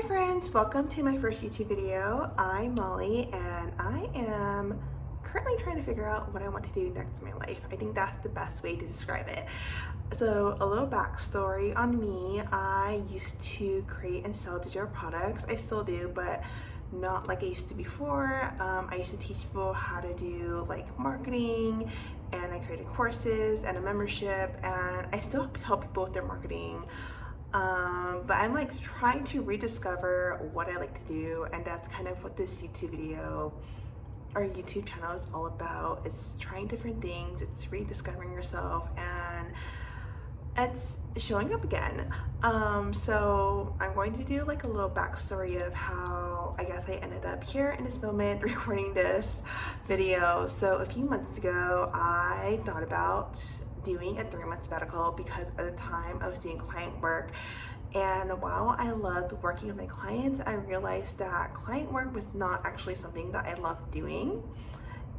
Hi friends, welcome to my first YouTube video. I'm Molly and I am currently trying to figure out what I want to do next in my life. I think that's the best way to describe it. So a little backstory on me, I used to create and sell digital products. I still do, but not like I used to before. I used to teach people how to do like marketing, and I created courses and a membership, and I still help people with their marketing. But I'm like trying to rediscover what I like to do, and that's kind of what this YouTube video or YouTube channel is all about. It's trying different things, it's rediscovering yourself, and it's showing up again. So I'm going to do like a little backstory of how I guess I ended up here in this moment recording this video. So a few months ago, I thought about doing a 3-month sabbatical because at the time I was doing client work, and while I loved working with my clients, I realized that client work was not actually something that I loved doing.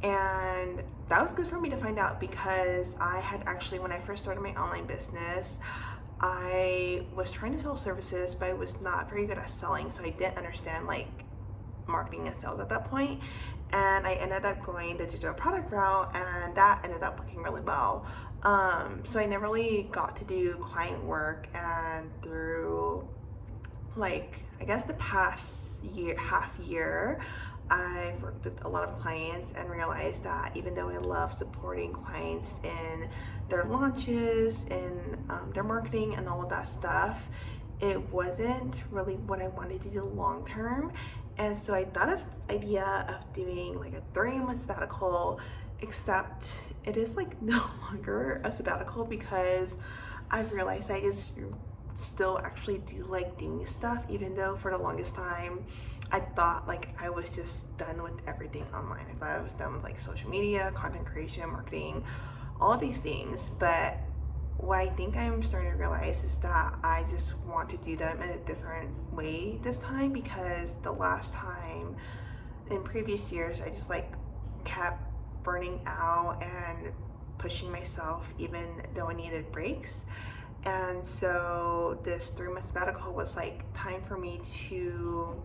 And that was good for me to find out, because I had actually, when I first started my online business, I was trying to sell services, but I was not very good at selling, so I didn't understand like marketing and sales at that point. And I ended up going the digital product route, and that ended up working really well. So I never really got to do client work, and through like I guess the past half year, I've worked with a lot of clients and realized that even though I love supporting clients in their launches, in their marketing and all of that stuff, it wasn't really what I wanted to do long term. And so I thought of the idea of doing like a 3-month sabbatical, except it is like no longer a sabbatical, because I've realized I just still actually do like doing stuff, even though for the longest time I thought like I was just done with everything online. I thought I was done with like social media, content creation, marketing, all of these things. But what I think I'm starting to realize is that I just want to do them in a different way this time, because the last time in previous years I just like kept burning out and pushing myself even though I needed breaks. And so this 3-month sabbatical was like time for me to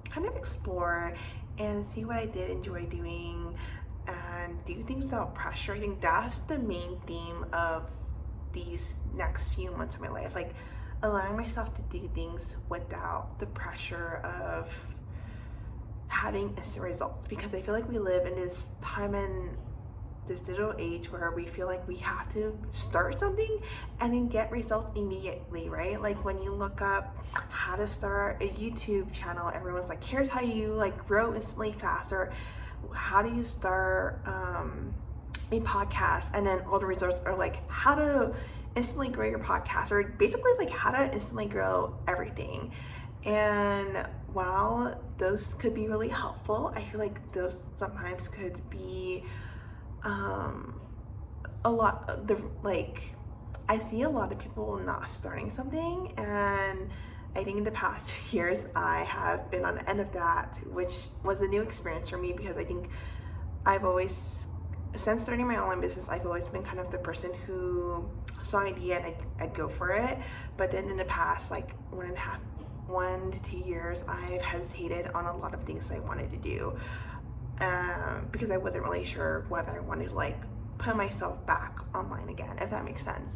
kind of explore and see what I did enjoy doing and do things without pressure. I think that's the main theme of these next few months of my life, like allowing myself to do things without the pressure of having instant results, because I feel like we live in this time in this digital age where we feel like we have to start something and then get results immediately, right? Like when you look up how to start a YouTube channel, everyone's like, here's how you like grow instantly fast, or how do you start a podcast, and then all the results are like how to instantly grow your podcast, or basically like how to instantly grow everything. And while those could be really helpful, I feel like those sometimes could be a lot the like I see a lot of people not starting something, and I think in the past 2 years I have been on the end of that, which was a new experience for me, because I think I've always, since starting my online business, I've always been kind of the person who saw an idea and I'd go for it. But then in the past like 1 to 2 years, I've hesitated on a lot of things I wanted to do, because I wasn't really sure whether I wanted to like put myself back online again, if that makes sense.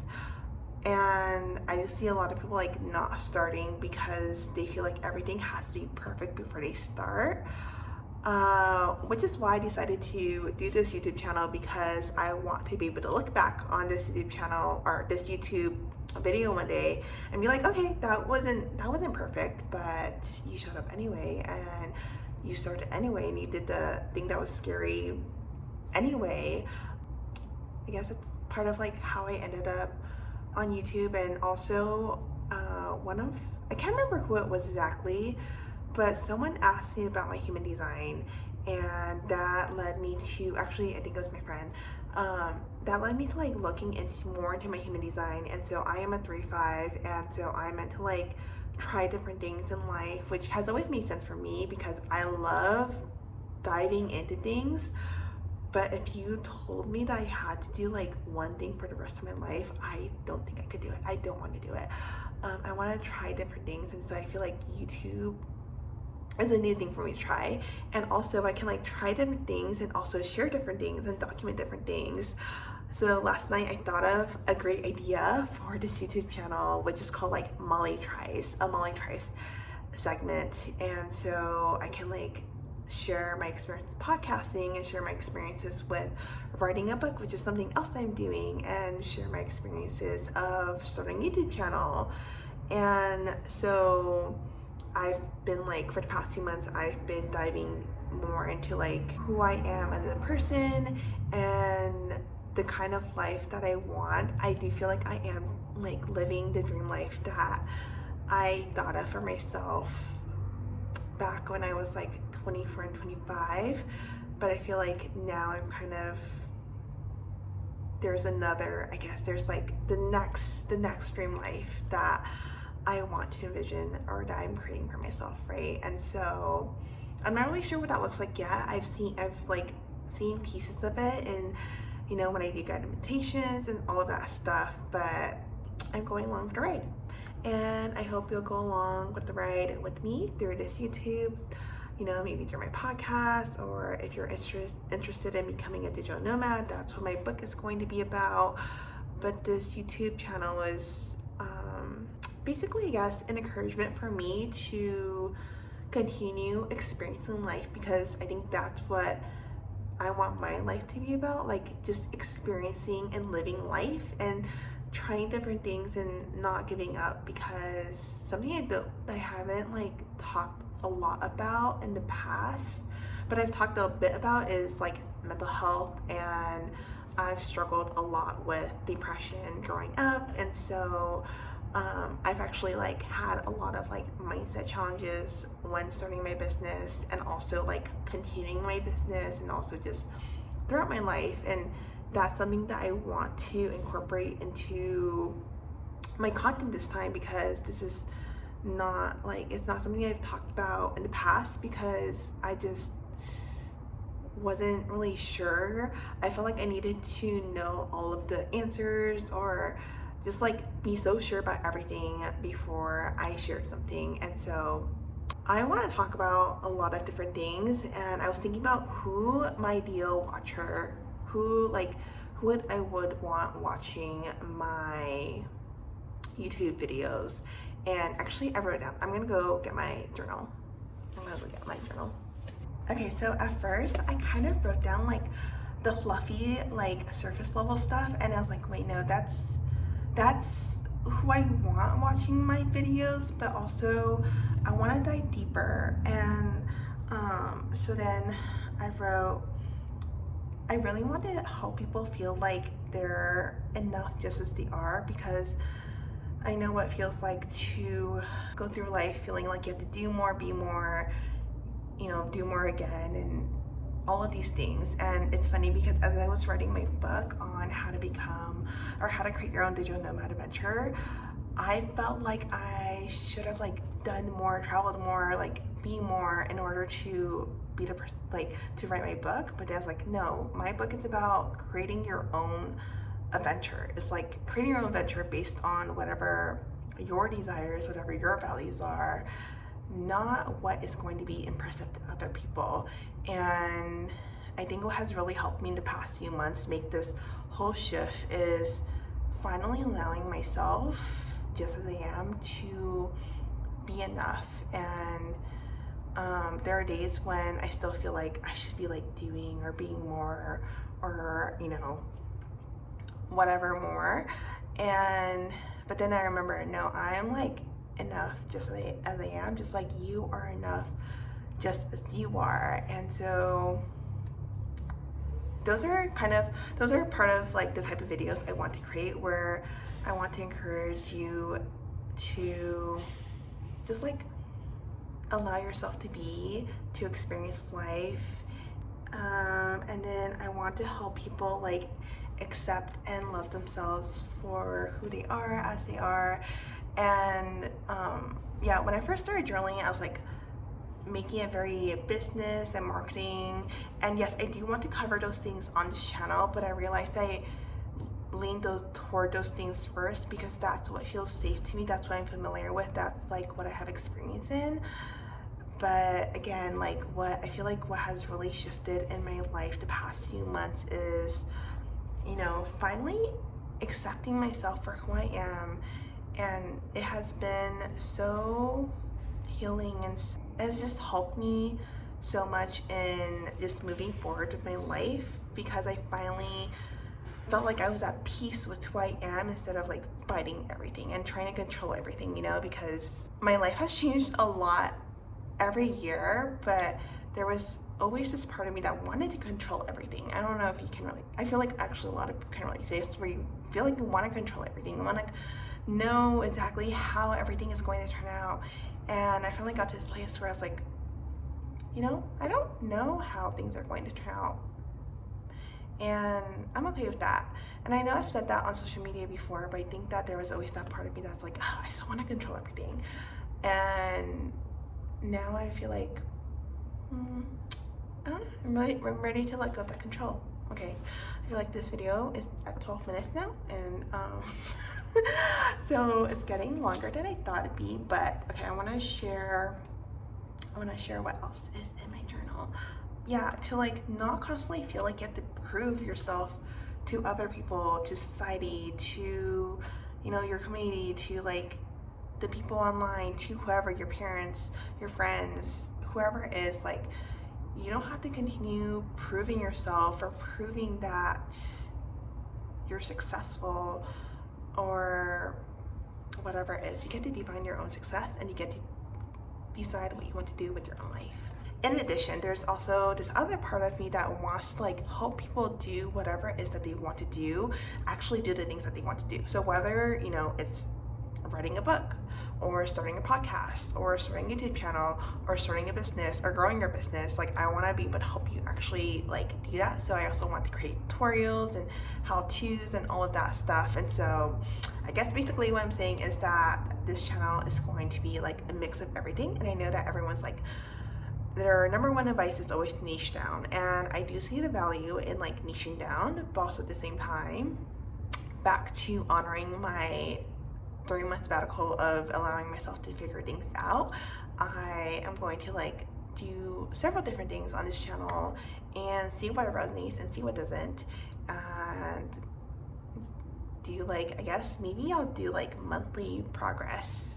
And I just see a lot of people like not starting because they feel like everything has to be perfect before they start, which is why I decided to do this YouTube channel, because I want to be able to look back on this YouTube channel or this YouTube video one day and be like, okay, that wasn't perfect, but you showed up anyway, and you started anyway, and you did the thing that was scary anyway. I guess it's part of like how I ended up on YouTube. And also I can't remember who it was exactly, but someone asked me about my human design, and that led me to, actually I think it was my friend, that led me to like looking more into my human design. And so I am a 3/5, and so I'm meant to like try different things in life, which has always made sense for me because I love diving into things. But if you told me that I had to do like one thing for the rest of my life, I don't think I could do it. I don't want to do it. I want to try different things, and so I feel like YouTube is a new thing for me to try. And also I can like try different things and also share different things and document different things. So last night I thought of a great idea for this YouTube channel, which is called like Molly Tries, a Molly Tries segment. And so I can like share my experience podcasting and share my experiences with writing a book, which is something else I'm doing, and share my experiences of starting a YouTube channel. And so I've been like, for the past 2 months, I've been diving more into like who I am as a person and the kind of life that I want. I do feel like I am like living the dream life that I thought of for myself back when I was like 24 and 25, but I feel like now I'm kind of, there's another, I guess there's like the next dream life that I want to envision or that I'm creating for myself, right? And so I'm not really sure what that looks like yet. I've like seen pieces of it, and you know, when I do guided meditations and all of that stuff, but I'm going along for the ride. And I hope you'll go along with the ride with me through this YouTube, you know, maybe through my podcast, or if you're interested in becoming a digital nomad, that's what my book is going to be about. But this YouTube channel is basically, I guess, an encouragement for me to continue experiencing life, because I think that's what I want my life to be about, like just experiencing and living life and trying different things and not giving up. Because something I haven't like talked a lot about in the past, but I've talked a bit about, is like mental health. And I've struggled a lot with depression growing up, and so I've actually like had a lot of like mindset challenges when starting my business, and also like continuing my business, and also just throughout my life. And that's something that I want to incorporate into my content this time, because this is not like, it's not something I've talked about in the past, because I just wasn't really sure. I felt like I needed to know all of the answers, or just like be so sure about everything before I shared something. And so I want to talk about a lot of different things, and I was thinking about who my ideal watcher, who I would want watching my YouTube videos. And actually I wrote it down. I'm gonna go get my journal. Okay, so at first I kind of wrote down like the fluffy, like surface level stuff, and I was like, wait, no, that's who I want watching my videos, but also I want to dive deeper. And so then I wrote, I really want to help people feel like they're enough just as they are, because I know what it feels like to go through life feeling like you have to do more, be more, you know, do more again, and all of these things. And it's funny because as I was writing my book on how to become, or how to create your own digital nomad adventure, I felt like I should have like done more, traveled more, like be more in order to be the person, like to write my book. But then I was like, no, my book is about creating your own adventure. It's like creating your own adventure based on whatever your desires, whatever your values are, not what is going to be impressive to other people. And I think what has really helped me in the past few months to make this whole shift is finally allowing myself, just as I am, to be enough. And there are days when I still feel like I should be like doing or being more, or you know, whatever more. But then I remember, no, I am like enough just as I am, just like you are enough just as you are. And so those are part of like the type of videos I want to create, where I want to encourage you to just like allow yourself to experience life. And then I want to help people like accept and love themselves for who they are, as they are. And yeah, when I first started journaling, I was like making it very business and marketing. And yes, I do want to cover those things on this channel, but I realized I lean toward those things first, because that's what feels safe to me, that's what I'm familiar with, that's like what I have experience in. But again, like what I feel like what has really shifted in my life the past few months is, finally accepting myself for who I am. And it has been so healing, and it has just helped me so much in just moving forward with my life, because I finally felt like I was at peace with who I am instead of like fighting everything and trying to control everything, because my life has changed a lot every year, but there was always this part of me that wanted to control everything. I don't know if you can really, I feel like actually a lot of people can relate to this, where you feel like you want to control everything, you want to know exactly how everything is going to turn out. And I finally got to this place where I was like, I don't know how things are going to turn out, and I'm okay with that. And I know I've said that on social media before, but I think that there was always that part of me that's like, oh, I still want to control everything. And now I feel like, I don't know, I'm ready to let go of that control. Okay, I feel like this video is at 12 minutes now, and so it's getting longer than I thought it'd be, but okay, I want to share what else is in my journal. Yeah, to like not constantly feel like you have to prove yourself to other people, to society, to your community, to like the people online, to whoever, your parents, your friends, whoever it is. Like, you don't have to continue proving yourself or proving that you're successful or whatever it is. You get to define your own success, and you get to decide what you want to do with your own life. In addition, there's also this other part of me that wants to like help people do whatever it is that they want to do, actually do the things that they want to do. So whether, it's writing a book, or starting a podcast, or starting a YouTube channel, or starting a business, or growing your business, like I want to be able to help you actually like do that. So I also want to create tutorials and how-tos and all of that stuff. And so I guess basically what I'm saying is that this channel is going to be like a mix of everything. And I know that everyone's like, their number one advice is always niche down, and I do see the value in like niching down, but also at the same time, back to honoring my 3-month sabbatical of allowing myself to figure things out. I am going to like do several different things on this channel and see what resonates and see what doesn't, and do like, I guess maybe I'll do like monthly progress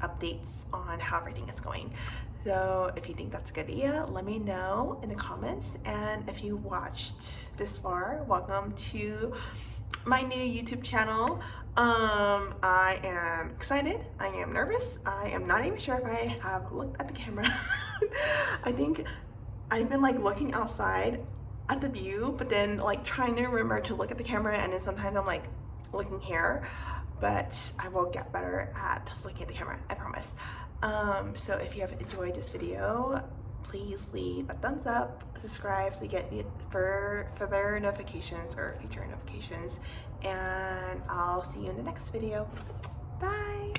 updates on how everything is going. So if you think that's a good idea, let me know in the comments. And if you watched this far, welcome to my new YouTube channel. I am excited, I am nervous, I am not even sure if I have looked at the camera. I think I've been like looking outside at the view, but then like trying to remember to look at the camera, and then sometimes I'm like looking here, but I will get better at looking at the camera, I promise. So if you have enjoyed this video, please leave a thumbs up, subscribe so you get further notifications or future notifications, and I'll see you in the next video. Bye!